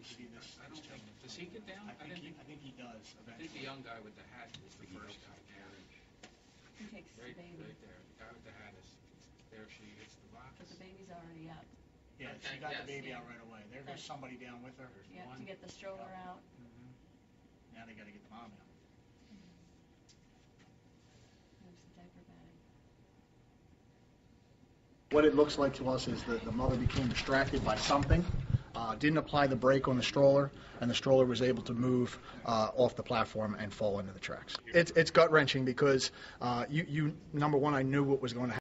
see this. I don't think. Does he get down? I think he does. Eventually. I think the young guy with the hat is the first guy down. He takes the baby. Right there. The guy with the hat is there. She hits the box. But the baby's already up. Yeah, she got the baby out right away. There's somebody down with her. Yeah, to get the stroller out. Now they got to get the mom out. There's the diaper bag. What it looks like to us is that the mother became distracted by something, didn't apply the brake on the stroller, and the stroller was able to move off the platform and fall into the tracks. It's gut-wrenching because, number one, I knew what was going to happen.